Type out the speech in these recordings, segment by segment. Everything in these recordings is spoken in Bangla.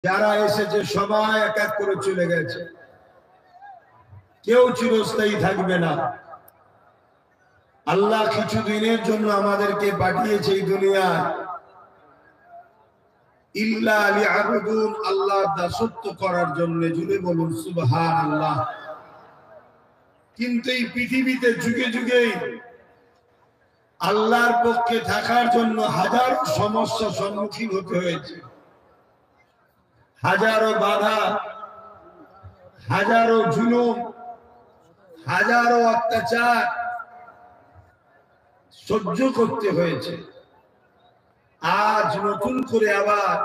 যারা এসেছে সবাই এক এক করে চলে গেছে, কেউ চিরস্থায়ী থাকবে না। আল্লাহ কিছু দিনের জন্য আমাদেরকে পাঠিয়েছে এই দুনিয়ায়, ইল্লা লিয়াবুদুন, আল্লাহর দাসত্ব করার জন্য। জুড়ে বলুন সুবহানাল্লাহ। কিন্তু এই পৃথিবীতে যুগে যুগে আল্লাহর পক্ষে থাকার জন্য হাজারো সমস্যার সম্মুখীন হতে হয়েছে, হাজারো বাধা, হাজারো জুলুম, হাজারো অত্যাচার সহ্য করতে হয়েছে। আজ নতুন করে আবার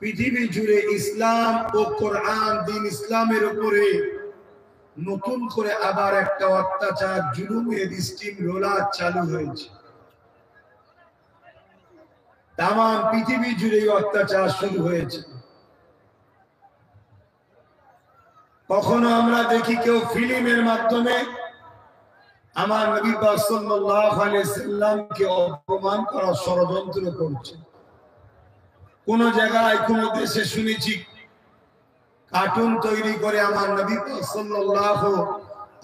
পৃথিবী জুড়ে ইসলাম ও কোরআন, দিন ইসলামের উপরে নতুন করে আবার একটা অত্যাচার, জুলুমের স্টিম রোলার চালু হয়েছে। তাম পৃথিবী জুড়ে অত্যাচার শুরু হয়েছে। কখনো আমরা দেখি কেউ ফিল্মের মাধ্যমে আমার নবী পাক সাল্লাল্লাহু আলাইহি সাল্লামকে অপমান করার ষড়যন্ত্র করছে। কোন জায়গায় কোন দেশে শুনেছি কার্টুন তৈরি করে আমার নবী পাক সাল্লাল্লাহু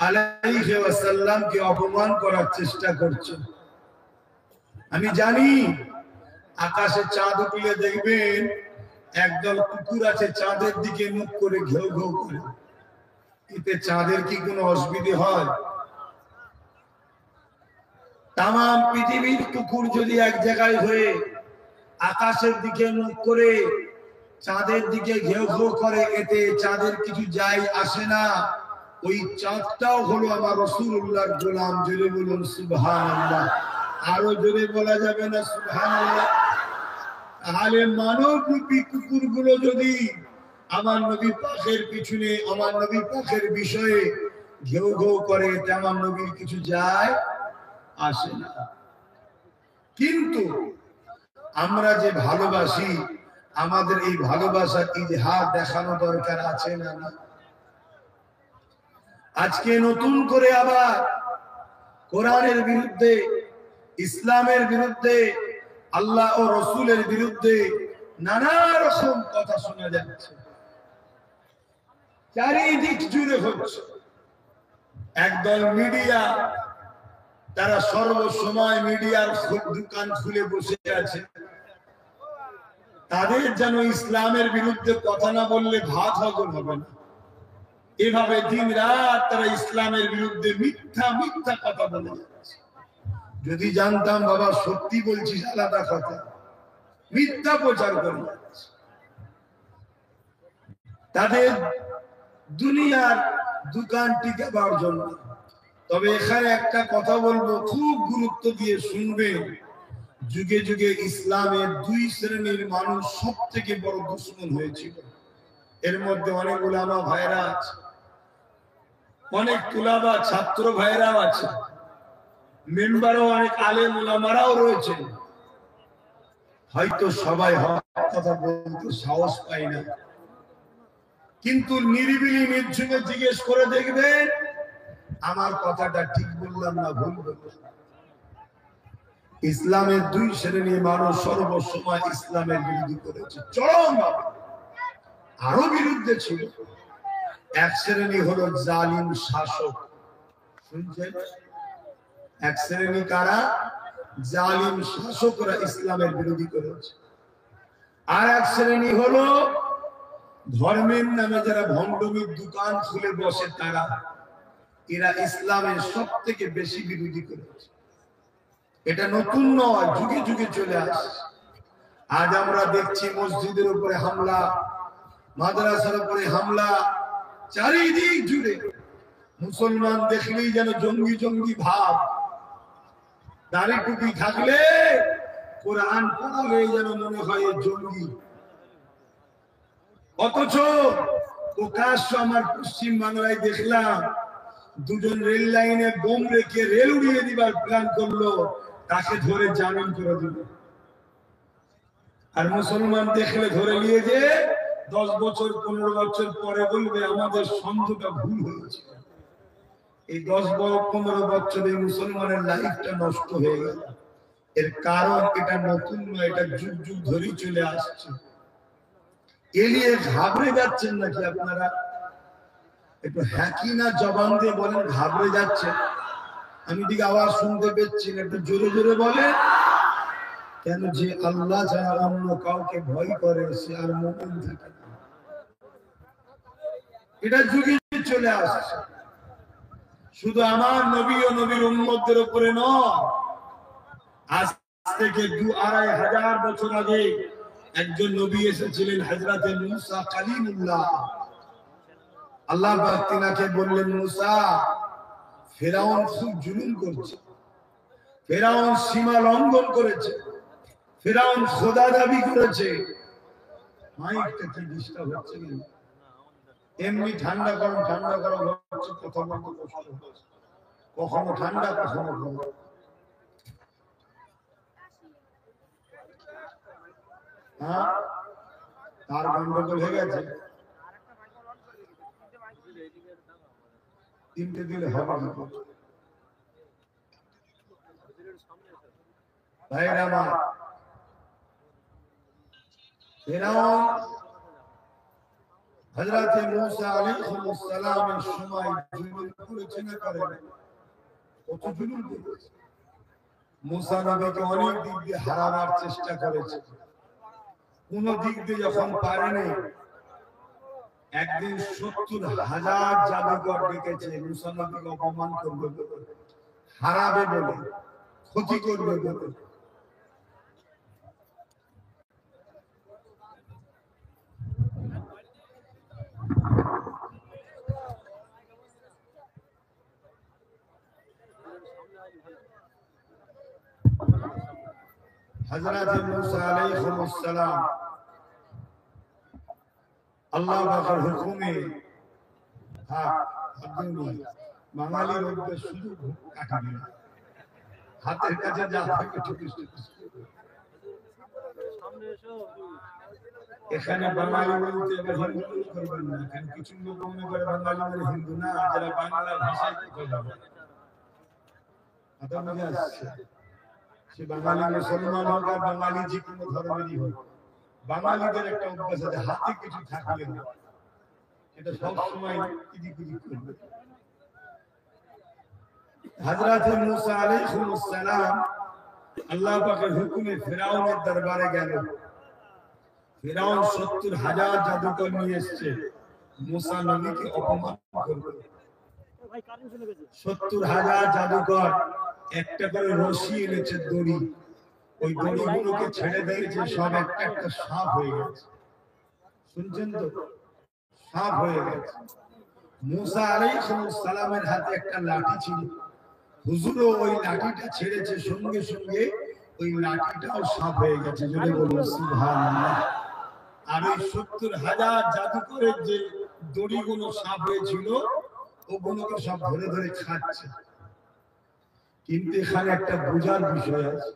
আলাইহি ওয়াসাল্লামকে অপমান করার চেষ্টা করছে। আমি জানি আকাশে চাঁদ উঠলে দেখবেন একদল কুকুর আছে, চাঁদের দিকে মুখ করে ঘেউ ঘেউ করে। এতে চাঁদের কি কোনো অসুবিধা হয়? তাম পৃথিবীর কুকুর যদি এক জায়গায় হয়ে আকাশের দিকে মুখ করে চাঁদের দিকে ঘেউ ঘেউ করে, এতে চাঁদের কিছু যায় আসে না। ওই চাঁদটাও হলো আমার রাসূলুল্লাহর গোলাম। জোরে বলুন সুবহানাল্লাহ। আরো জোরে বলা যাবে না সুবহানাল্লাহ? তাহলে মানব রূপী কুকুরগুলো যদি আমার নবী পাকের পিছনে, আমার নবী পাকের বিষয়ে ঘেউ ঘেউ করে, এতে আমার নবীর কিছু যায় আসে না। কিন্তু আমরা যে ভালোবাসি, আমাদের এই ভালোবাসার ইজহার দেখানো দরকার আছে না? আজকে নতুন করে আবার কোরআনের বিরুদ্ধে, ইসলামের বিরুদ্ধে, আল্লাহ ও রসুলের বিরুদ্ধে নানা রকম কথা শোনা যাচ্ছে, চারিদিক জুড়ে হচ্ছে। একদল মিডিয়া, তারা সর্বসময় মিডিয়ার দোকান খুলে বসে আছে। তাদের যেন ইসলামের বিরুদ্ধে কথা না বললে ভাত হজম হবে না। এভাবে দিন রাত তারা ইসলামের বিরুদ্ধে মিথ্যা মিথ্যা কথা বলে যাচ্ছে। যদি জানতাম বাবা সত্যি বলছিস আলাদা কথা, মিথ্যা প্রচার করে যাচ্ছে। তাদের দুনিয়ার দোকান টিকাবার জন্য। তবে এখানে একটা কথা বলবো, খুব গুরুত্ব দিয়ে শুনবেন। যুগে যুগে ইসলামের দুই শ্রেণীর মানুষ সব থেকে বড় দুশমন হয়েছিল। এর মধ্যে অনেক উলামা ভাইরা আছে, অনেক তুলাবা ছাত্র ভাইরাও আছে, মেম্বারও অনেক আলেম উলামারাও রয়েছে। হয়তো সবাই কথা বলতে সাহস পায় না, কিন্তু নিরিবিলি নির্ঝুমে জিজ্ঞেস করে দেখবেন আমার কথাটা ঠিক বললাম না ভুল বললাম। ইসলামের দুই শ্রেণীর মানুষ সর্বসময় ইসলামের বিরোধী করেছে, চরম আরো বিরুদ্ধে ছিল। এক শ্রেণী হলো জালিম শাসক, শুনছেন? এক শ্রেণী কারা? জালিম শাসকরা ইসলামের বিরোধী করেছে। আর এক শ্রেণী হলো ধর্মের নামে যারা ভণ্ডমির দোকান খুলে বসে, তারা, এরা ইসলামের সব থেকে বেশি বিরোধী করেছে। এটা নতুন নয়, যুগে যুগে চলে আসে। আজ আমরা দেখছি মসজিদের উপরে হামলা, মাদ্রাসার উপরে হামলা, চারিদিক জুড়ে মুসলমান দেখলেই যেন জঙ্গি জঙ্গি ভাব। দাড়ি টুপি থাকলে, কোরআন পড়ালে যেন মনে হয় জঙ্গি। অথচ প্রকাশ্য আমার পশ্চিম বাংলায় দেখলাম দুজন রেল লাইনে বোম রেখে রেল উড়িয়ে দিবার প্ল্যান করলো, তাকে ধরে জামিন করে দিল। আর মুসলমান দেখলে ধরে নিয়ে যে 10 বছর 15 বছর পরে বলবে আমাদের সন্দেহটা ভুল হয়েছে। এই 10-15 বছরে মুসলমানের লাইফটা নষ্ট হয়ে গেল। এর কারণ এটা নতুন নয়, এটা যুগ যুগ ধরেই চলে আসছে। এ নিয়ে ঘাবড়ে যাচ্ছেন নাকি আপনারা? একটু হ্যাঁ কি না জবান দিয়ে বলেন, ঘাবড়ে যাচ্ছে? আমি দিকে আওয়াজ শুনতে পেয়েছি, একটু জোরে জোরে বলেন। কেন? যে আল্লাহ ছাড়া অন্য কাউকে ভয় করে সে আর মুমিন থাকে না। এটা যুগে চলে আসছে। শুধু আমার নবী ও নবীর উম্মতদের উপরে নয়, আজ থেকে ২-২.৫০০ বছর আগে একজন নবী এসেছিলেন, হযরতে মূসা কালিমুল্লাহ। আল্লাহ পাক তিনাকে বললেন, মূসা, ফেরাউন খুব জুলুম করছে, ফেরাউন সীমা লঙ্ঘন করেছে, ফেরাউন খোদা দাবি করেছে। মাইকটা কি ডিস্টার্ব হচ্ছে? এমনি ঠান্ডা গরম হচ্ছে, কথা বলতে কষ্ট হচ্ছে, কখনো ঠান্ডা কখনো গরম। হ্যাঁ, তার গন্ডগোল হয়ে গেছে। 3টে দিলে হবে না ভাইরা আমার। ফেরাউন হযরতে মূসা আলাইহিস সালামের সময় জুলুম করেছে না করে? কত জুলুম করেছে। মূসা নবীকে অনেক দিক দিয়ে হারাবার চেষ্টা করেছে, কোন দিক দিয়ে যখন পারেনি, একদিন ৭০,০০০ জাদুকর ডেকেছে মূসা নবীকে অপমান করবে বলে, হারাবে বলে, ক্ষতি করবে বলে। হযরতে মূসা আলাইহিস সালাম আল্লাহ পাকের হুকুমে বাঙালির অভ্যাস শুধু কাটাবে না, হাতের কাছে যা থাকে এখানে বাঙালি বলতে হিন্দু করবেন না, কারণ কিছু লোক মনে করে বাঙালি মানে হিন্দু না, যারা বাংলা ভাষায় কথা বলে। সে বাঙালি মুসলমান হোক আর বাঙালি যে কোনো ধর্মেরই হোক, বাঙালিদের একটা অভ্যাস আছে, হাতে কিছু থাকলে না এটা সবসময় কিদিক করবে। হযরতে মূসা আলাইহিস সালাম আল্লাহ পাকের হুকুমে ফেরাউনের দরবারে গেল। ফেরাউন ৭০,০০০ জাদুকর নিয়ে এসেছে মূসা নবীকে অপমান করবে। ৭০,০০০ জাদুকর একটা করে রশি এনেছে, দড়ি, ওই দড়িগুলোকে ছেড়ে দিয়েছে, সব একটা একটা সাপ হয়ে গেছে। শুনছেন তো? সাপ হয়ে গেছে। মূসা আলাইহিস সালামের হাতে একটা লাঠি ছিল, হুজুরও ওই লাঠিটা ছেড়েছে, সঙ্গে সঙ্গে ওই লাঠিটাও সাপ হয়ে গেছে। জোরে বলুন সুবহানাল্লাহ। আর ওই ৭০,০০০ জাদুকরের যে দড়িগুলো সাপ হয়েছিল, ওগুলোকে সব ধরে ধরে খাচ্ছে। কিন্তু এখানে একটা বোঝার বিষয় আছে,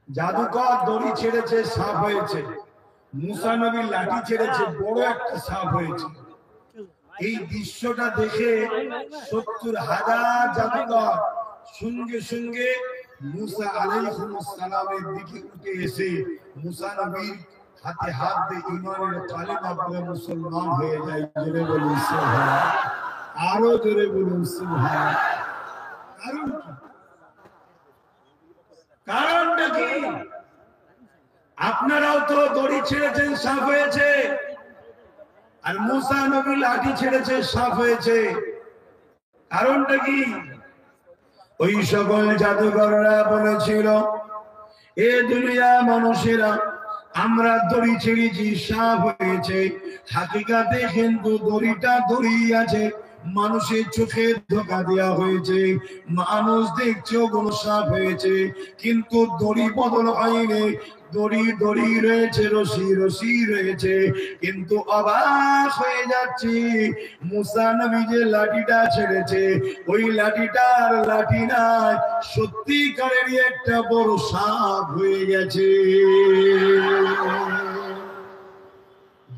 জাদুকর দড়ি ছেড়েছে, সাপ হয়েছে, মূসা নবী লাঠি ছেড়েছে, বড় একটা সাপ হয়েছে। এই দৃশ্যটা দেখে ৭০,০০০ জাদুকর সঙ্গে সঙ্গে মূসা আলাইহিস সালামের দিকে উঠে এসে মূসা নবীর হাতে হাত দিয়ে ঈমানের কালেমা পড়ে মুসলমান হয়ে যায়। জোরে বলুন সুবহান, আরো জোরে বলুন সুবহান। কারণটা কি? আপনারাও তো দড়ি ছেড়েছেন, সাপ হয়েছে, আর মূসা নবী লাঠি ছেড়েছে, সাপ হয়েছে। কারণটা কি? ওই সকল জাদুকররা বলেছিল, এ দুনিয়া মানুষেরা আমরা দড়ি ছেড়েছি, সাপ হয়েছে। হাকিকাতে কিন্তু দড়িটা দড়ি আছে, মানুষের চোখে ধোঁকা দেওয়া হয়েছে, মানুষ দেখছে ওগুলো সাপ হয়েছে, কিন্তু দড়ি বদল হয়নি। দড়ি দড়ি রয়েছে, রশি রশি রয়েছে। কিন্তু অবাক হয়ে যাচ্ছি, মূসা নবী যে লাঠিটা ছেড়েছে, ওই লাঠিটার লাঠি নাই, সত্যিকারেরই একটা বড় সাপ হয়ে গেছে।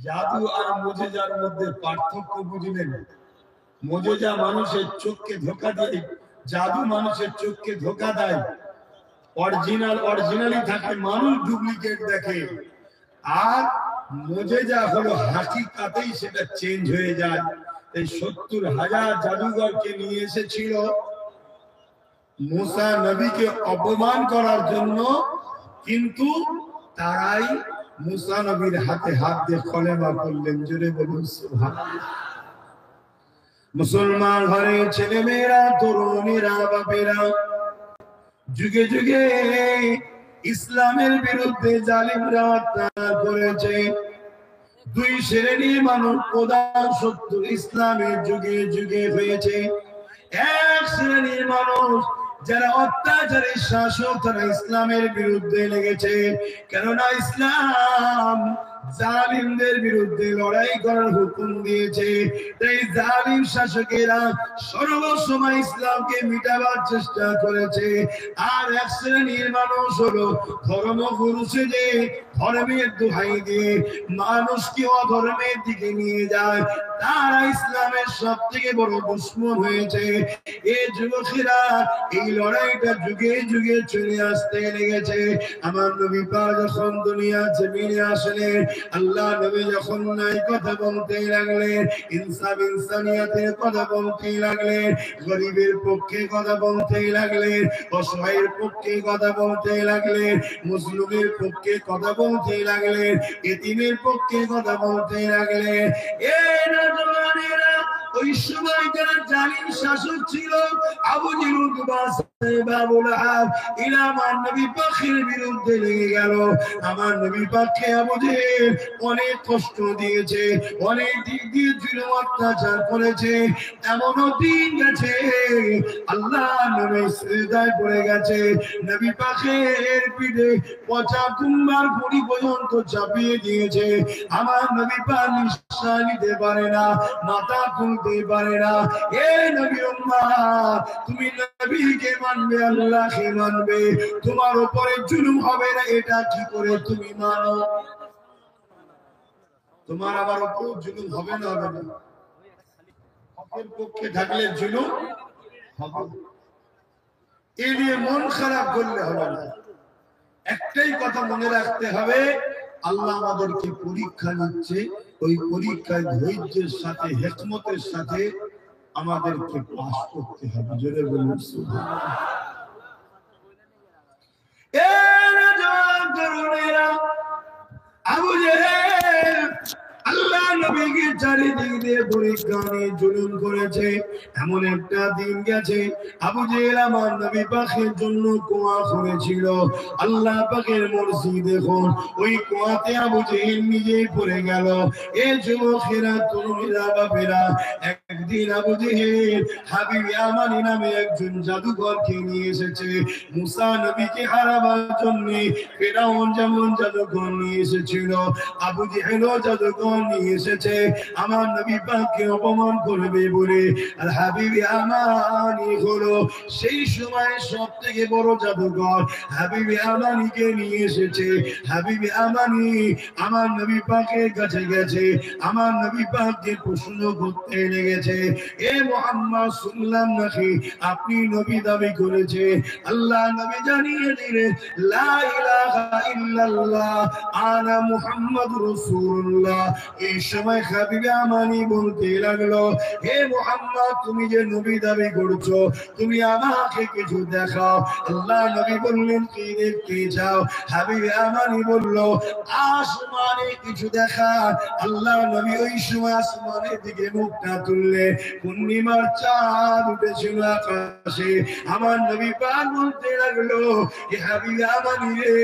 জাদু আর মুজিজার মধ্যে পার্থক্য বুঝলেন? মুজিজা মানুষের চোখকে ধোঁকা দেয়, জাদু মানুষের চোখকে ধোঁকা দেয়। অরিজিনালি থাকে, মানুষ ডুপ্লিকেট দেখে। আর মুজেজা হলো হাকিকাতেই সেটা চেঞ্জ হয়ে যায়। এই ৭০,০০০ জাদুঘরকে নিয়ে এসেছিল মুসা নবীকে অপমান করার জন্য, কিন্তু তারাই মুসা নবীর হাতে হাত দিয়ে কলেমা পড়লেন। জোরে বলুন সুবহানাল্লাহ। মুসলমান ঘরের ছেলে মেয়েরা, তরুণীরা, বাপেরা যুগে যুগে ইসলামের বিরুদ্ধে জালিমরা অত্যাচার করেছে। দুই শ্রেণীর মানুষ প্রধান শত্রু ইসলামের যুগে যুগে হয়েছে। এক শ্রেণীর মানুষ যারা অত্যাচারী শাসক, তারা ইসলামের বিরুদ্ধে লেগেছে, কেননা ইসলাম জালিমদের বিরুদ্ধে লড়াই করার হুকুম দিয়েছে। তাই জালিম শাসকেরা সর্বসময় ইসলামকে মিটাবার চেষ্টা করেছে। আর এক শ্রেণীর মানুষ হলো ধর্মগুরু সেজে ধর্মের দোহাই দিয়ে মানুষকে অধর্মের দিকে নিয়ে যায়, তারা ইসলামের সব থেকে বড় দুশমন হয়েছে। এই যুবকেরা এই লড়াইটা যুগে যুগে চলে আসতে লেগেছে। আমার নবী পাক যখন দুনিয়া জমিনে আসলেন, আল্লাহ নবী যখন ন্যায় কথা বলতে লাগলেন, ইনসাফ ইনসানিয়াতের কথা বলতে লাগলেন, গরিবের পক্ষে কথা বলতে লাগলেন, অসহায়ের পক্ষে কথা বলতে লাগলেন, মুসলিমের পক্ষে কথা বলতে লাগলেন, এতিমের পক্ষে কথা বলতে লাগলেন। ওই সময় যারা জালিম শাসক ছিল, আবু জেহেল, উতবা, সাইবা, আবু লাহাব, এরা আমার নবী পাকের বিরুদ্ধে লেগে গেল। আমার নবী পাককে আবু জেহেল অনেক কষ্ট দিয়েছে, অনেক দিক দিয়ে জুলুম অত্যাচার করেছে। এমনও দিন গেছে আল্লাহ নবী সিজদায় পড়ে গেছে, নবী পাকের পিঠে পচা কুম্বার ভুঁড়ি পর্যন্ত চাপিয়ে দিয়েছে। আমার নবী পাক নিঃশ্বাস নিতে পারে না, মাথা খুলতে পারে না। এ নবী উম্মাহ, তুমি নবীকে মানবে, আল্লাহকে মানবে, তোমার উপরে জুলুম হবে না, এটা কি করে তুমি মানো? তোমার আবার উপর জুলুম হবে না? হবে না? হকের পক্ষে থাকলে জুলুম হবে। এ নিয়ে মন খারাপ করলে হবে না। একটাই কথা মনে রাখতে হবে, আল্লাহ আমাদেরকে পরীক্ষা নিচ্ছে, ওই পরীক্ষায় ধৈর্যের সাথে, হিকমতের সাথে আমাদেরকে পাস করতে হবে। জোরে বলুন সুবহানাল্লাহ। আবু জেহেল আল্লাহ নবীকে চারিদিক দিয়ে পরীক্ষা নিয়ে জুলুম করেছে। এমন একটা দিন গেছে, আবু জেহেল আমার নবী পাকের জন্য কুয়া করেছিল। আল্লাহ পাকের মর্জি দেখুন, ওই কুয়াতে আবু জেহেল নিজেই পড়ে গেল। এ যুবকেরা, তরুণীরা, বাপেরা, একদিন আবু জেহেল হাবিব ইয়ামানি নামে একজন জাদুকরকে নিয়ে এসেছে মুসা নবীকে হারাবার জন্য। ফিরআউন যেমন জাদুকর নিয়ে এসেছিল, আবু জেহেলও জাদুকর নিয়ে এসেছে আমার নবী পাককে অপমান করবে বলে। আর হাবিব ইয়ামানি হলো সেই সময় সব থেকে বড় জাদুকর। হাবিব ইয়ামানিকে নিয়ে এসেছে। হাবিব ইয়ামানি আমার নবী পাকের কাছে গেছে, আমার নবী পাককে প্রশ্ন করতে লেগেছে, এ মুহাম্মদ শুনলাম নাকি আপনি নবী দাবি করেছে? আল্লাহ নবী জানিয়ে দিলেন, লা ইলাহা ইল্লাল্লাহ আনা মুহাম্মাদুর রাসূলুল্লাহ। এই সময় হাবিব ইয়ামানি বলতে লাগলো, হে মুহাম্মদ, তুমি যে নবী দাবি করছো, তুমি আমাকে কিছু দেখাও। আল্লাহ নবী বললেন, কি দেখতে চাও? হাবিব ইয়ামানি বলল, আসমানে কিছু দেখা। আল্লাহ নবী ওই সময় আসমানের দিকে মুখটা তুললে পূর্ণিমার চাঁদ উঠেছিল আকাশে। আমার নবী পাক বলতে লাগলো, এ হাবিব ইয়ামানি রে,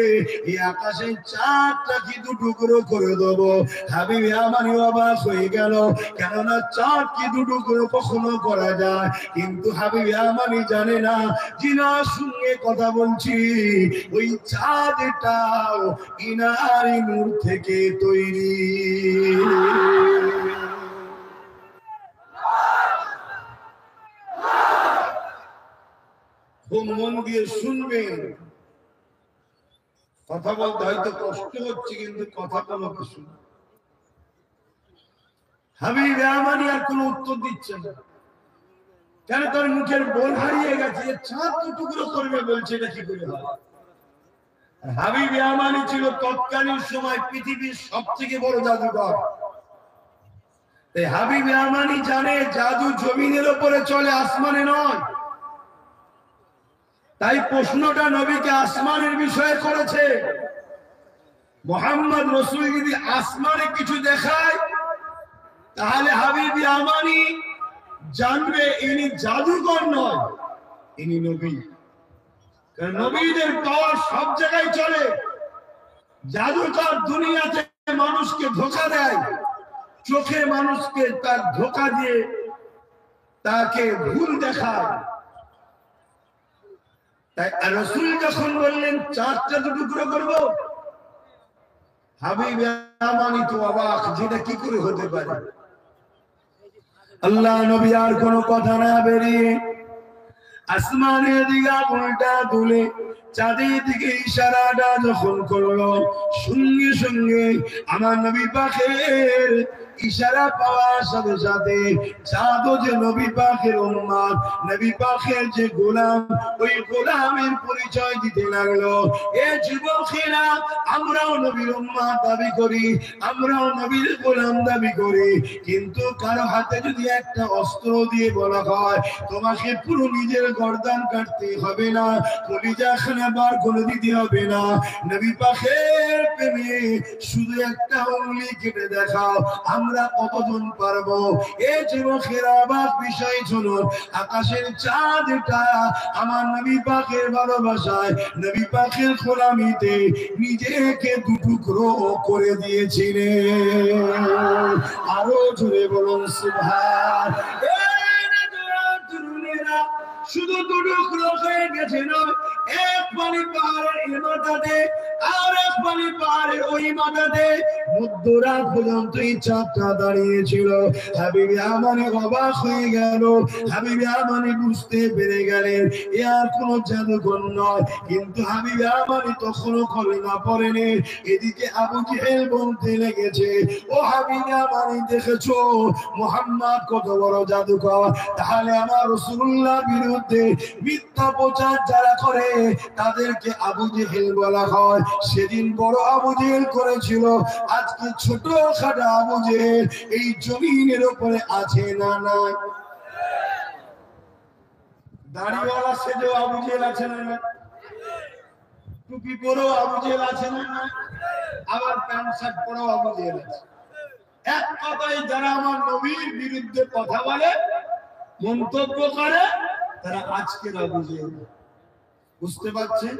এই আকাশের চাঁদটা কি দু টুকরো করে দেবো? হাবিব ইয়ামানি অবাক হয়ে গেল, কেননা চাঁদ কি দু টুকরো কখনো করা যায়? কিন্তু হাবিব ইয়ামানি জানে না, যিনার সঙ্গে কথা বলছি ওই চাঁদটাও ইনারি নূর থেকে তৈরি। খুব মন দিয়ে শুনবেন। কথা বলতে হয়তো কষ্ট হচ্ছে, কিন্তু কথা বলতে শুনুন। হাবিব ইয়ামানি আর কোনো উত্তর দিচ্ছে না, কেন? তার মুখের বল হারিয়ে গেছে। চাঁদ টুকরো করবে বলছে, এটা কি করে হয়? হাবিব ইয়ামানি ছিল তৎকালীন সময় পৃথিবীর সবথেকে বড় জাদুকর। তাই হাবিব ইয়ামানি জানে জাদু জমিনের উপরে চলে, আসমানে নয়। তাই প্রশ্নটা নবীকে আসমানের বিষয়ে করেছে। মোহাম্মদ রসুল যদি আসমানে কিছু দেখায় তাহলে হাবিব ইয়ামানি জানবে ইনি জাদুকর নয়, ইনি নবী। কারণ নবীদের পাওয়ার সব জায়গায় চলে। জাদুকর দুনিয়াতে মানুষকে ধোঁকা দেয়, চোখে মানুষকে তার ধোঁকা দিয়ে তাকে ভুল দেখায়। তাই রাসূল যখন বললেন চারটা টুকরো করব, হাবিব ইয়ামানি তো অবাক, যেটা কি করে হতে পারে। আল্লাহ নবী আর কোনো কথা না বেরিয়ে আসমানের দিকে উল্টা তুলে চাঁদের দিকে ইশারাটা যখন করলো, সঙ্গে সঙ্গে আমার নবী পাকের ইশারা পাওয়ার সাথে সাথে চাঁদ যে নবী পাকের উম্মত, নবী পাকের যে গোলাম, ওই গোলামের পরিচয় দিতে লাগলো। এ যুবকেরা, আমরাও নবীর উম্মত দাবি করি, আমরাও নবীর গোলাম দাবি করি, কিন্তু কারো হাতে যদি একটা অস্ত্র দিয়ে বলা হয় তোমাকে পুরো নিজের গর্দান কাটতে হবে না, কলিজা খানা বার করে দিতে হবে না, নবী পাকের প্রেমে শুধু একটা উংলি কেটে দেখাও, আমরা কতজন পারবো? এ যুবকেরা, অবাক বিষয় শুনুন, আকাশের চাঁদটা আমার নবী পাকের ভালোবাসায়, নবী পাকের গোলামিতে নিজেকে দুটুকরো করে দিয়েছিলেন। আরো জোরে বলুন সুবহান। শুধু দুটুকরো হয়ে গেছে নয়, এক পানি পাহাড়ের এই মাথাতে আর এক পানি পাহাড়ের ওই মাথাতে মধ্যরাত পর্যন্ত এই চাঁদটা দাঁড়িয়েছিল। হাবিব ইয়ামানি অবাক হয়ে গেল, হাবিব ইয়ামানি বুঝতে পেরে গেলেন এ আর কোনো জাদুকর নয়। কিন্তু হাবিব ইয়ামানি তখনও কলেমা পড়েনি। এদিকে আবু জেহেল বলতে লেগেছে, ও হাবিব ইয়ামানি, দেখেছো মুহাম্মদ কত বড় জাদুকর, তাহলে আমার রাসূলুল্লাহর বিরুদ্ধে মিথ্যা প্রচার যারা করে তাদেরকে আবু জেহেল বলা হয়। সেদিন বড় আবু জেহেল করেছিল, আজকে ছোট খাটো আবু জেহেল এই জমিনের উপরে আছে না নাই? দাড়িওয়ালা সেজেও আবু জেহেল আছে না নাই? টুপি পরেও আবু জেহেল আছে না নাই? আবার প্যান্ট শার্ট পরেও আবু জেহেল আছে। এক কথায় যারা আমার নবীর বিরুদ্ধে কথা বলে, মন্তব্য করে, তারা আজকের আবু জেহেল। বুঝতে পারছেন?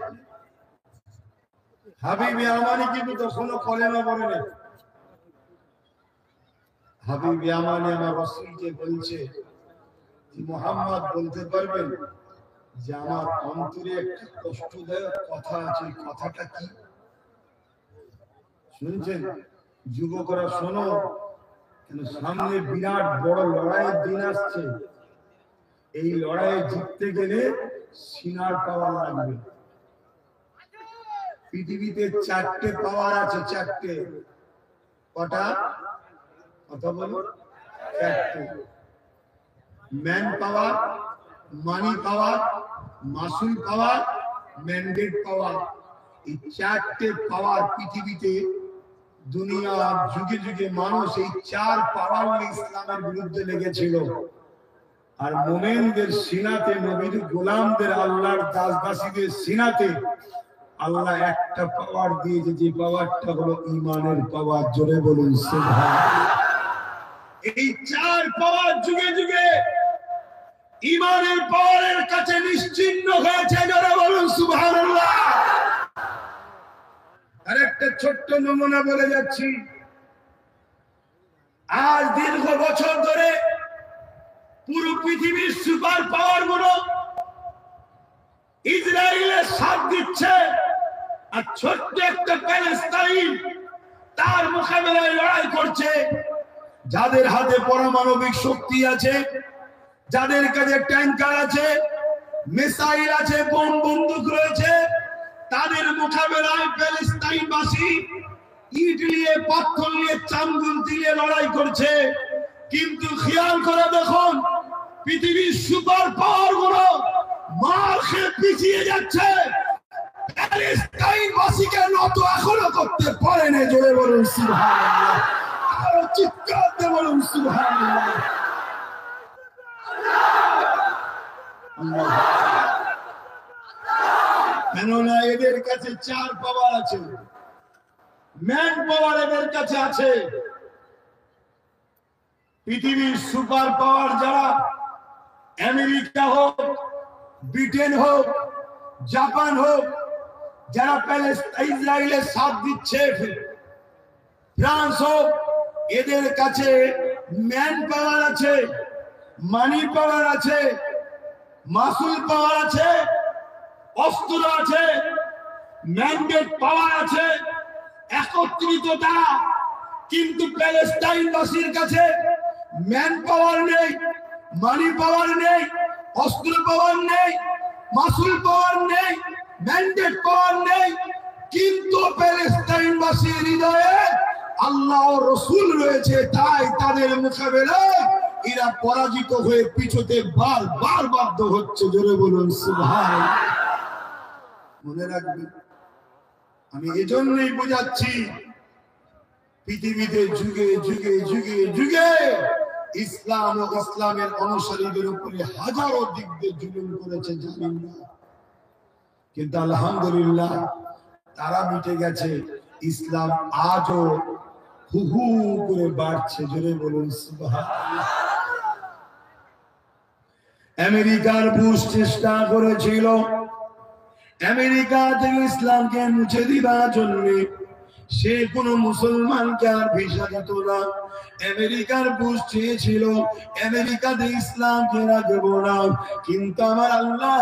হাবিব ইয়ামানি কিন্তু তখনও কলেমা পড়েনি। হাবিব ইয়ামানি আমার রাসূলকে বলছে যে মুহাম্মদ, বলতে পারবেন যে আমার অন্তরে একটা কষ্টদায়ক কথা আছে, কথাটা কি? শুনছেন যুবকরা, শোনো, কেন সামনে বিরাট বড় লড়াইয়ের দিন আসছে। এই লড়াইয়ে জিততে গেলে সিনার পাওয়ার লাগবে। পৃথিবীতে চারটে পাওয়ার আছে, চারটে। কটা? কথা বলো। চারটে। ম্যান পাওয়ার, মানি পাওয়ার, মাসুল পাওয়ার, ম্যান্ডেট পাওয়ার। এই চারটে পাওয়ার পৃথিবীতে দুনিয়ার যুগে যুগে মানুষ এই চার পাওয়ার নিয়ে ইসলামের বিরুদ্ধে লেগেছিল। আর মুমিনদের সিনাতে, নবীর গোলামদের, আল্লাহর দাসদাসীদের সিনাতে আল্লাহ একটা পাওয়ার দিয়েছে, যে পাওয়ারটা হলো ঈমানের পাওয়ার। জোরে বলুন সুবহানাল্লাহ। এই চার পাওয়ার যুগে যুগে ঈমানের পাওয়ারের কাছে নিশ্চিহ্ন হয়েছে। জোরে বলুন সুবহানাল্লাহ। আরেকটা ছোট্ট নমুনা বলে যাচ্ছি। আজ দীর্ঘ বছর ধরে পুরো পৃথিবীর সুপার পাওয়ার গুলো ইসরায়েলের সাথ দিচ্ছে, আর ছোট্ট একটা প্যালেস্তাইন তার মোকাবেলায় লড়াই করছে। যাদের হাতে পারমাণবিক শক্তি আছে, যাদের কাছে ট্যাঙ্কার আছে, মিসাইল আছে, বোম বন্দুক রয়েছে, তাদের মোকাবেলায় প্যালেস্তাইনবাসী ইট নিয়ে, পাথর নিয়ে, চামড় দিয়ে লড়াই করছে। কিন্তু খেয়াল করে দেখুন, পৃথিবীর সুপার পাওয়ার গুলো মার খেয়ে পিছিয়ে যাচ্ছে। প্যালেস্টাইনবাসীকে নত এখনো করতে পারেনি। জোরে বলুন সুবহানাল্লাহ, আরো চিৎকার দিয়ে বলুন সুবহানাল্লাহ। কেননা এদের কাছে 4 পাওয়ার আছে, ম্যান পাওয়ার এদের কাছে আছে। পৃথিবীর সুপার পাওয়ার যারা, আমেরিকা হোক, ব্রিটেন হোক, জাপান হোক, যারা ইসরায়েলের সাথ দিচ্ছে, ফ্রান্স হোক, এদের কাছে ম্যান পাওয়ার আছে, মানি পাওয়ার আছে, মাসুল পাওয়ার আছে, অস্ত্র আছে, ম্যান্ডেট পাওয়ার আছে, একত্রিততা। কিন্তু প্যালেস্টাইনবাসীর কাছে ম্যান পাওয়ার নেই, মানি পাওয়ার নেই, অস্ত্র পাওয়ার নেই, মাসুল পাওয়ার নেই, ম্যান্ডেট পাওয়ার নেই। কিন্তু প্যালেস্টাইনবাসীর হৃদয়ে আল্লাহ ও রাসূল রয়েছে, তাই তাদের মোকাবেলায় এরা পরাজিত হয়ে পিছুতে বারবার বাধ্য হচ্ছে। জোরে বলুন সুবহানাল্লাহ। মনে রাখবেন, আমি এজন্যই বোঝাচ্ছি, পৃথিবীতে যুগে যুগে যুগে যুগে ইসলাম ও ইসলামের অনুসারীদের উপরে হাজারো দিক দিয়ে জুলুম করেছে জালিমরা, কিন্তু আলহামদুলিল্লাহ তারা মিটে গেছে। ইসলাম আজও হু হু করে বাড়ছে। জোরে বলুন সুবহানাল্লাহ। আমেরিকার বুশ চেষ্টা করেছিল আমেরিকা থেকে ইসলামকে মুছে দিবার জন্য। সে কোনো মুসলমানকে আর ভিসা দিত না। আমেরিকার বুশ চেয়েছিল আমেরিকাতে ইসলামকে রাখবো না, কিন্তু আমার আল্লাহ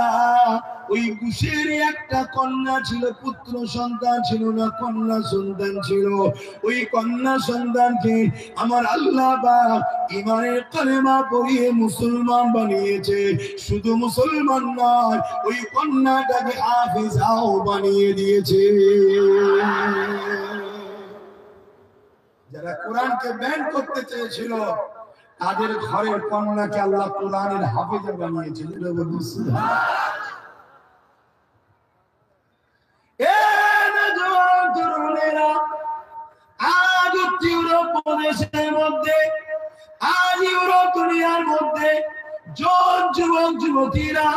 ওই বুশের একটা কন্যা ছিল, পুত্র সন্তান ছিল না, কন্যা সন্তান ছিল। ওই কন্যা সন্তানকে আমার আল্লাহ বা ইমানের কালেমা পড়িয়ে মুসলমান বানিয়েছে। শুধু মুসলমান নয়, ওই কন্যাটাকে হাফেজাও বানিয়ে দিয়েছে। যারা কোরআনকে ব্যান করতে চেয়েছিল, তাদের ঘরের কন্যাকে আল্লাহ কোরআনের হাফেজা বানিয়েছিল। আজ ইউরোপ দেশের মধ্যে, আজ ইউরোপ দুনিয়ার মধ্যে যুবক যুবতীরা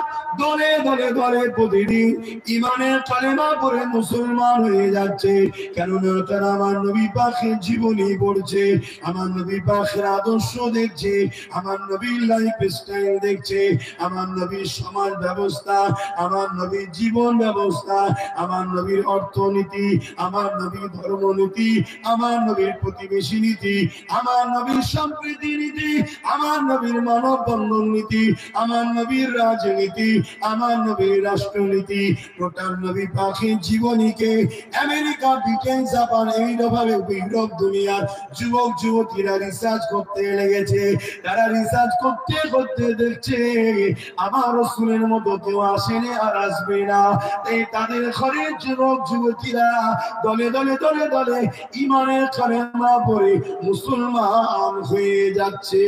দলে দলে দলে প্রতিদিন ইমানের কালেমা পড়ে মুসলমান হয়ে যাচ্ছে। কেননা তারা আমার নবী পাকের জীবনী পড়ছে, আমার নবী পাকের আদর্শ দেখছে, আমার নবীর লাইফ স্টাইল দেখছে, আমার নবীর সমাজ ব্যবস্থা, আমার নবীর জীবন ব্যবস্থা, আমার নবীর অর্থনীতি, আমার নবীর ধর্মনীতি, আমার নবীর প্রতিবেশী নীতি, আমার নবীর সম্প্রীতি নীতি, আমার নবীর মানব বন্ধন নীতি, আমার নবীর রাজনীতি, আমার নবীর রাষ্ট্রনীতি, টোটাল নবী পাকের জীবনীকে আমেরিকা, ব্রিটেন, জাপান, এইভাবে ইউরোপ দুনিয়ার যুবক যুবতীরা রিসার্চ করতে লেগেছে। তারা রিসার্চ করতে করতে দেখছে আমার রাসূলের মতো কেউ আসেনি আর আসবে না। তাই তাদের ঘরের যুবক যুবতীরা দলে দলে দলে দলে ইমানের কালেমা পড়ে মুসলমান হয়ে যাচ্ছে।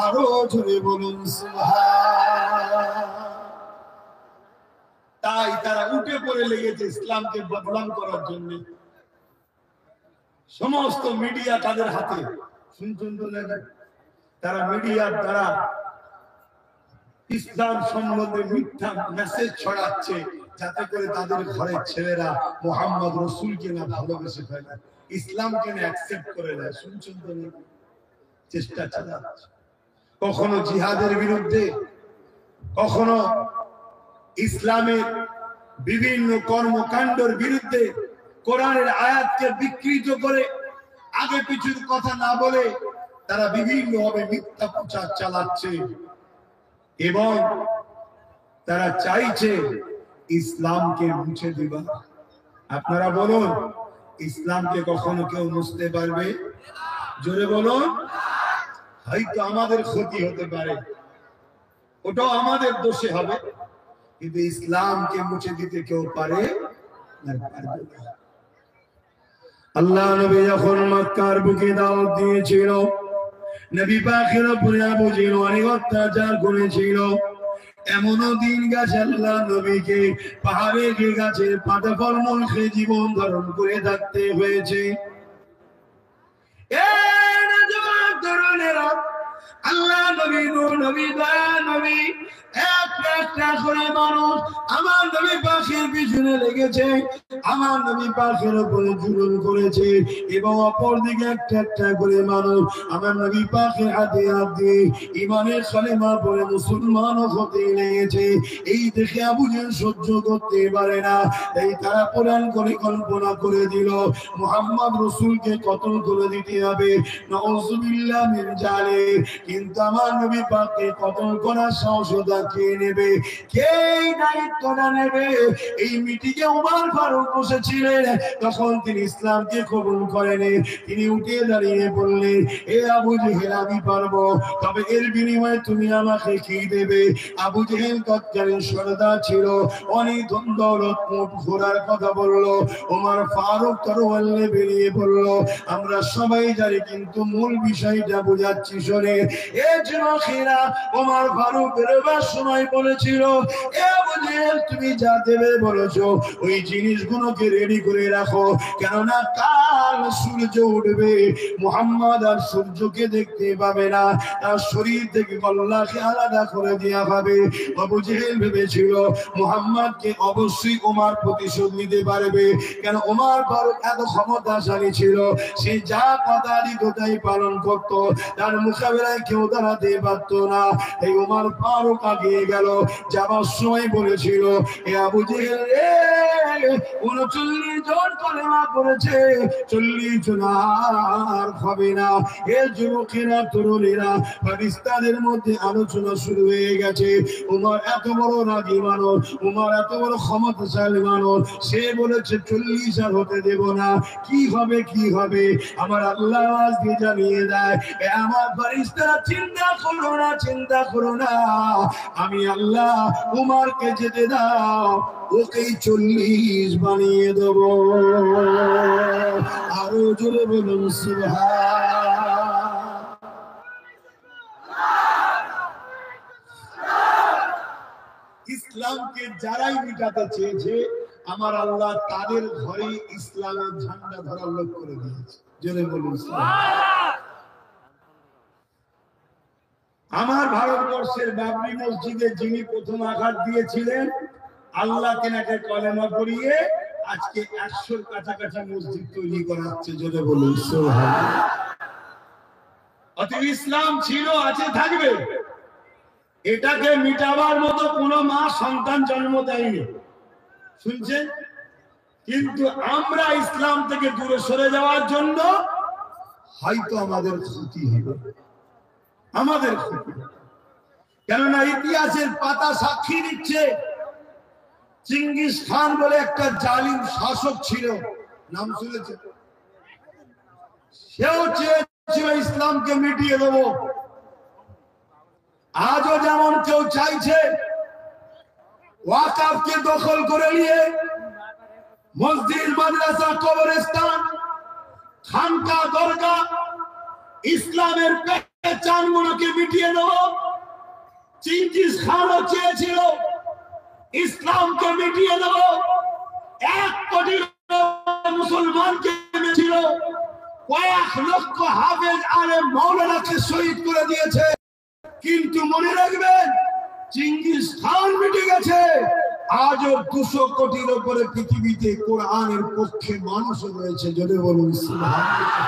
আরো জোরে বলুন সুবহানাল্লাহ। তাই তারা উঠে পড়ে লেগেছে ইসলামকে বদনাম করার জন্য। সমস্ত মিডিয়া তাদের হাতে। শুনছেন তো না? তারা মিডিয়ার দ্বারা ইসলাম সম্বন্ধে মিথ্যা মেসেজ ছড়াচ্ছে, যাতে করে তাদের ঘরের ছেলেরা মুহাম্মদ রাসূলকে না ভালোবেসে ফেলে, ইসলামকে না অ্যাকসেপ্ট করে নেয়। শুনছেন তো না? চেষ্টা চালাচ্ছে। কখনো জিহাদের বিরুদ্ধে, কখনো ইসলামের বিভিন্ন কর্মকাণ্ডের বিরুদ্ধে কোরআনের আয়াতকে বিকৃত করে আগে পিছুর কথা না বলে তারা বিভিন্ন ভাবে মিথ্যা প্রচার চালাচ্ছে এবং তারা চাইছে ইসলামকে মুছে দিবা। আপনারা বলুন, ইসলামকে কখনো কেউ মুছতে পারবে? জোরে বলুন। হয়তো আমাদের ক্ষতি হতে পারে, ওটাও আমাদের দোষে হবে, কিন্তু ইসলামকে মুছে দিতে কেউ পারে না, পারবে না। আল্লাহ নবী যখন মক্কার বুকে দাওয়াত দিয়েছিল, নবী পাকের উপরে আবু জেহেল অনেক অত্যাচার করেছিল। এমনও দিন গেছে আল্লাহ নবীকে পাহাড়ে গাছের পাতা ফলমূল খেয়ে জীবন ধারণ করে থাকতে হয়েছে। আল্লাহ নবী নবী নবী একটা করে মানুষ আমার নবী পাখির পিছনে লেগেছে, আমার নবী পাখির উপরে জুলুম করেছে, এবং অপর দিকে একটা করে মানুষ আমার নবী পাখির হাতে হাত দিয়ে ইমানের কালেমা পড়ে মুসলমান হতে লেগেছে। এই দেখে আবু জেহেল সহ্য করতে পারে না, এই তারা কোরআন করে কল্পনা করে দিল মুহাম্মদ রাসূলকে কতল করে দিতে হবে, নাউযুবিল্লাহ মিন জালিক। কিন্তু আমার নবী পাককে কতল করার সাহস দেখিয়ে নেবে কে, দায়িত্বটা নেবে? এই মিটিংয়ে ওমর ফারুক বসেছিলেন, তখন তিনি ইসলামকে কবুল করেনি। তিনি উঠে দাঁড়িয়ে বললেন, এ আবু জেহেল আমি পারবো, তবে এর বিনিময়ে তুমি আমাকে কি দেবে? আবু জেহেল তৎকালীন সর্দার ছিল, অনেক ধন দৌলত উট ঘোড়ার কথা বললো। ওমর ফারুক তরোয়াল নিয়ে বেরিয়ে পড়লো। আমরা সবাই জানি, কিন্তু মূল বিষয়টা বোঝাচ্ছি শোনে। এ যুবকেরা ওমর ফারুক বেরোবার সময় বলেছিল, এ আবু জেহেল তুমি যা দেবে বলেছো ওই জিনিসগুলোকে রেডি করে রাখো, কেননা কাল সূর্য উঠবে, মুহাম্মদ আর সূর্যকে দেখতে পাবে না, তার শরীর থেকে গল্লাকে আলাদা করে দেওয়া হবে। আবু জেহেল ভেবেছিল মুহাম্মদকে অবশ্যই ওমর প্রতিশোধ নিতে পারবে, কেন ওমর ফারুক এত ক্ষমতাশালী ছিল, সে যা কথা দিত তাই পালন করত, তার মোকাবেলায় কেউ দাঁড়াতে পারত না। এই ওমর ফারুক আগিয়ে গেল, যাবার সময় বলেছিল, এ আবু জেহেল রে, 39 জন কলেমা করেছে, 40 জন আর হবে না। এ যুবকেরা তরুণীরা পাকিস্তানের মধ্যে আলোচনা শুরু হয়ে গেছে। ওমর এত বড় রাগী মানুষ, ওমর এত বড় ক্ষমতাশালী মানুষ, সে বলেছে 40 আর হতে দেব না। কি হবে কি হবে? আমার আল্লাহ আজকে জানিয়ে দেয়, এ আমার ফেরেশতারা চিন্তা করো না, চিন্তা করো না, আমি আল্লাহ উমরকে যেতে দাও, ওকেই 40 বানিয়ে দেব। আরো জোরে বলুন সুবহান। ইসলামকে যারাই মিটাতে চেয়েছে আমার আল্লাহ তাদের ঘরে ইসলামের ঝান্ডা ধরার লোক করে দিয়েছে। জোরে বলুন সুবহান। আমার ভারতবর্ষের বাবরি মসজিদে যিনি প্রথম আঘাত দিয়েছিলেন, আল্লাহ তেনাকে কলেমা পড়িয়ে আজকে 100-র কাছাকাছি মসজিদ তৈরি করা হচ্ছে। জোরে বলুন সুবহান। অতএব ইসলাম ছিল, আছে, থাকবে। এটাকে মিটাবার মতো কোন মা সন্তান জন্ম দেয়নি, শুনছেন? কিন্তু আমরা ইসলাম থেকে দূরে সরে যাওয়ার জন্য হয়তো আমাদের ক্ষতি হবে, আমাদের ক্ষতি। কেননা ইতিহাসের পাতা সাক্ষী দিচ্ছে, চেঙ্গিস খান বলে একটা জালিম শাসক ছিল, নাম শুনেছে? সেও চেয়েছিল ইসলামকে মিটিয়ে দেব। আজও যেমন কেউ চাইছে ওয়াকফকে দখল করে নিয়ে মসজিদ, মাদ্রাসা, কবরস্থান, খানকা, দরগা, ইসলামের পেহচানগুলোকে মিটিয়ে দেব। চেঙ্গিস খানও চেয়েছিল ইসলামকে মিটিয়ে দেব, 1 কোটি মুসলমানকে মেরেছিল, কয়েক লক্ষ হাফেজ আলেম মাওলানাকে শহীদ করে দিয়েছে। কিন্তু মনে রাখবেন, চেঙ্গিস খান মিটে গেছে, আজও 200 কোটির উপরে পৃথিবীতে কোরআনের পক্ষে মানুষ রয়েছে। যদি বলুন সুবহানাল্লাহ।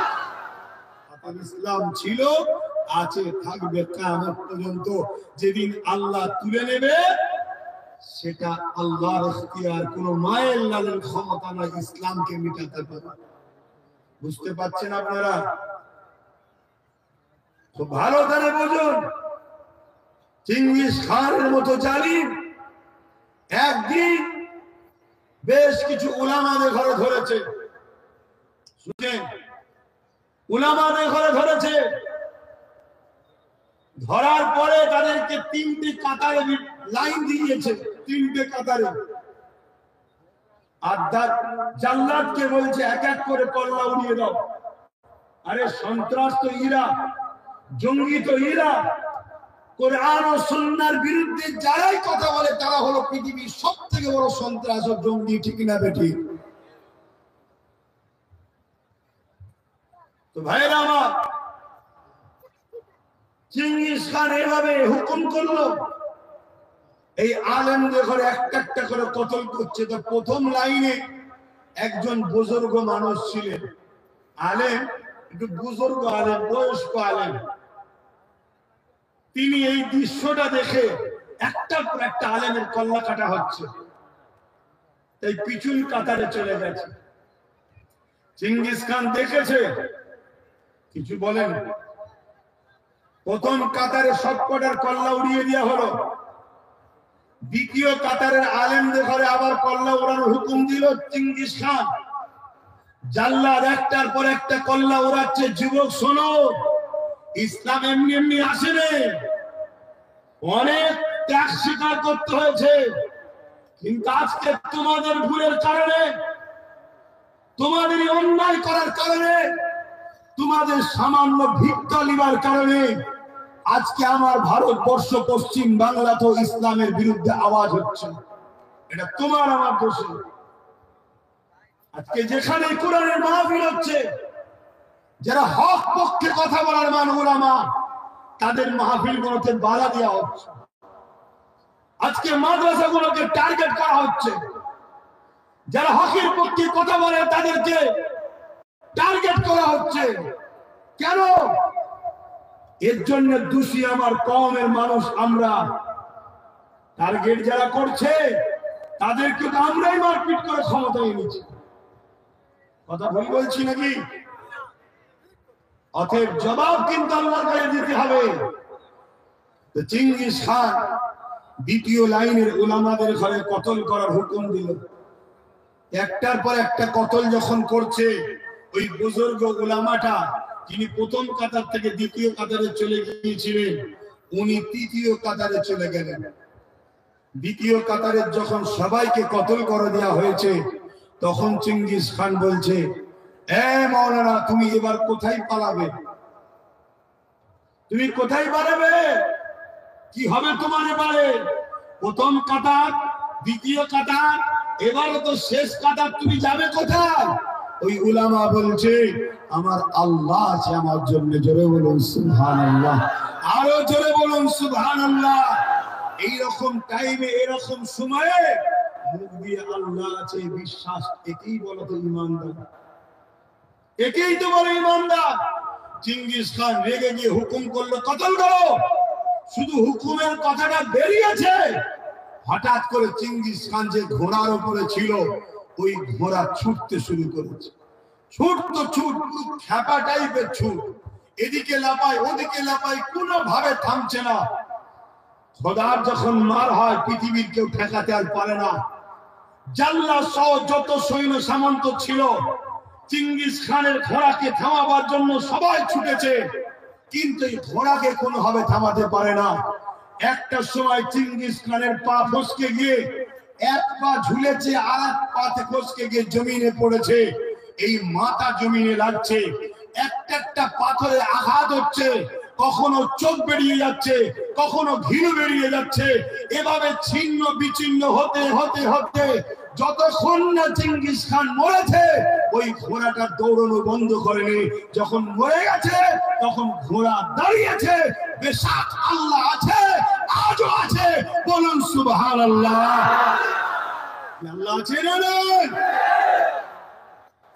ইসলাম ছিল, আছে, থাকবে কিয়ামত পর্যন্ত। যেদিন আল্লাহ তুলে নেবে সেটা আল্লাহর ইখতিয়ার, কোন মায়ের লালের ক্ষমতা না ইসলামকে মিটাতে পারে। বুঝতে পারছেন আপনারা? খুব ভালো করে বুঝুন। চেঙ্গিস খানের মতো জালিম একদিন বেশ কিছু উলামাদের ঘরে ধরেছে, শুনেন, উলামাদের ঘরে ধরেছে। ধরার পরে তাদেরকে 3টে কাতারে লাইন দিয়েছে, 3টে কাতারে। আর জাল্লাদকে বলছে এক এক করে কল্লা উড়িয়ে দাও। আরে সন্ত্রাস তো ইরা, জঙ্গি তো ইরা, কোরআন ও সুন্নাহর বিরুদ্ধে যারাই কথা বলে তারা হলো পৃথিবীর সবথেকে বড় সন্ত্রাস ও জঙ্গি, ঠিক না বেঠিক? তো ভাইরা আমার, চেঙ্গিস খান এভাবে হুকুম করলো, এই আলেমদের ঘরে একটা একটা করে কতল করছে। তো প্রথম লাইনে একজন বুজুর্গ মানুষ ছিলেন, আলেম, একটু বুজুর্গ আলেম, বয়স্ক আলেম। তিনি এই দৃশ্যটা দেখে একটার পর একটা আলেমের কল্লা কাটা হচ্ছে, তাই পিছন কাতারে চলে গেছে। চেঙ্গিস খান দেখেছে, কিছু বলেন। প্রথম কাতারে সবকটার কল্লা উড়িয়ে দেওয়া হলো। দ্বিতীয় কাতারের আলেমদের ঘরে আবার কল্লা ওড়ানোর হুকুম দিল চেঙ্গিস খান। জাল্লাদ একটার পর একটা কল্লা ওড়াচ্ছে। যুবক শোনো, ইসলাম এমনি এমনি আসেনি, অনেক ত্যাগ স্বীকার করতে হয়েছে। কিন্তু আজকে তোমাদের ভুলের কারণে, তোমাদের অন্যায় করার কারণে, তোমাদের সামান্য ভিক্ষা লিবার কারণে আজকে আমার ভারতবর্ষ, পশ্চিম বাংলা তো ইসলামের বিরুদ্ধে আওয়াজ হচ্ছে। এটা তোমার আমার দোষে। আজকে যেখানে কোরআনের মাহফিল হচ্ছে, যারা হক পক্ষে কথা বলার মান উলামা, তাদের মাহফিলগুলোতে বাধা দেওয়া হচ্ছে। আজকে মাদ্রাসাগুলোকে টার্গেট করা হচ্ছে। যারা হকের পক্ষে কথা বলে তাদেরকে টার্গেট করা হচ্ছে। কেন? এর জন্য দোষী আমার কওমের মানুষ আমরা। টার্গেট যারা করছে তাদেরকে তো আমরাই মারপিট করে ক্ষমতায় এনেছি। কথা ভুল বলছি নাকি? অতএব জবাব কিন্তু আল্লাহর কাছে দিতে হবে। তো চেঙ্গিস খান দ্বিতীয় লাইনের উলামাদের ঘরে কতল করার হুকুম দিল। একটার পর একটা কতল যখন করছে, ওই বুজুর্গ উলামাটা, যিনি প্রথম কাতার থেকে দ্বিতীয় কাতারে চলে গিয়েছিলেন, উনি তৃতীয় কাতারে চলে গেলেন। দ্বিতীয় কাতারে যখন সবাইকে কতল করে দেওয়া হয়েছে, তখন চেঙ্গিস খান বলছে, এ মাওলানা, তুমি এবার কোথায় পালাবে? তুমি কোথায় পালাবে? কি হবে তোমার এবারে? প্রথম কাতার, দ্বিতীয় কাতার, এবারে তো শেষ কাতার, তুমি যাবে কোথায়? ওই উলামা বলছে, আমার আল্লাহ আছে আমার জন্য। জোরে বলুন সুবহানাল্লাহ, আরো জোরে বলুন সুবহানাল্লাহ। এইরকম টাইমে, এরকম সময়ে মুখ দিয়ে আল্লাহ আছে বিশ্বাস, একেই বলো তো ইমানদার, একেই তো বলো ইমানদার। চেঙ্গিস খান রেগে গিয়ে হুকুম করলো, কতল করো। শুধু হুকুমের কথাটা বেরিয়েছে, হঠাৎ করে চেঙ্গিস খান যে ঘোড়ার উপরে ছিল, ওই ঘোড়া ছুটতে শুরু করেছে। ছুট তো ছুট, খ্যাপা টাইপের ছুট, এদিকে লাপায় ওদিকে লাপায়, কোনোভাবে থামছে না। খোদার যখন মার হয়, পৃথিবীর কেউ ঠেকাতে আর পারে না। জাল্লা সহ যত সৈন্য সামন্ত ছিল, চেঙ্গিস খানের ঘোড়াকে থামাবার জন্য সবাই ছুটেছে, কিন্তু এই ঘোড়াকে কোনোভাবে থামাতে পারে না। একটা সময় চেঙ্গিস খানের পা ফসকে গিয়ে, এক পা ঝুলেছে, আর এক পাতে ফসকে গিয়ে জমিনে পড়েছে। এই মাথা জমিনে লাগছে, একটা একটা পাথরে আঘাত হচ্ছে, কখনো চোখ বেরিয়ে যাচ্ছে, কখনো ঘিলু বেরিয়ে যাচ্ছে। এভাবে ছিন্ন বিচ্ছিন্ন হতে হতে হতে যতক্ষণ না চেঙ্গিস খান মরেছে, ওই ঘোড়াটা দৌড়ানো বন্ধ করেনি। যখন মরে গেছে, তখন ঘোড়া দাঁড়িয়েছে। বেশক আল্লাহ আছে, আজও আছে, বলুন সুবহানাল্লাহ। আল্লাহ আছে না?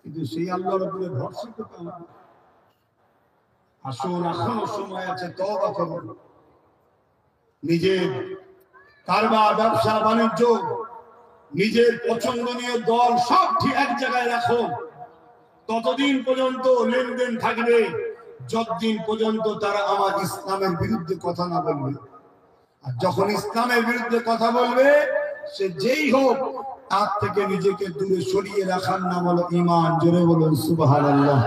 কিন্তু সেই আল্লাহর উপরে ভরসা করতে হবে। আসুন, এখনো সময় আছে, তওবা করুন। নিজের কারবার, ব্যবসা বাণিজ্য, নিজের পছন্দনীয় দল সব ঠিক এক জায়গায় রাখো। ততদিন পর্যন্ত লেনদেন থাকবে, যতদিন পর্যন্ত তারা আমার ইসলামের বিরুদ্ধে কথা না বলবে। আর যখন ইসলামের বিরুদ্ধে কথা বলবে, সে যেই হোক, তার থেকে নিজেকে দূরে সরিয়ে রাখার নাম হলো ঈমান। জোরে বলুন সুবহানাল্লাহ।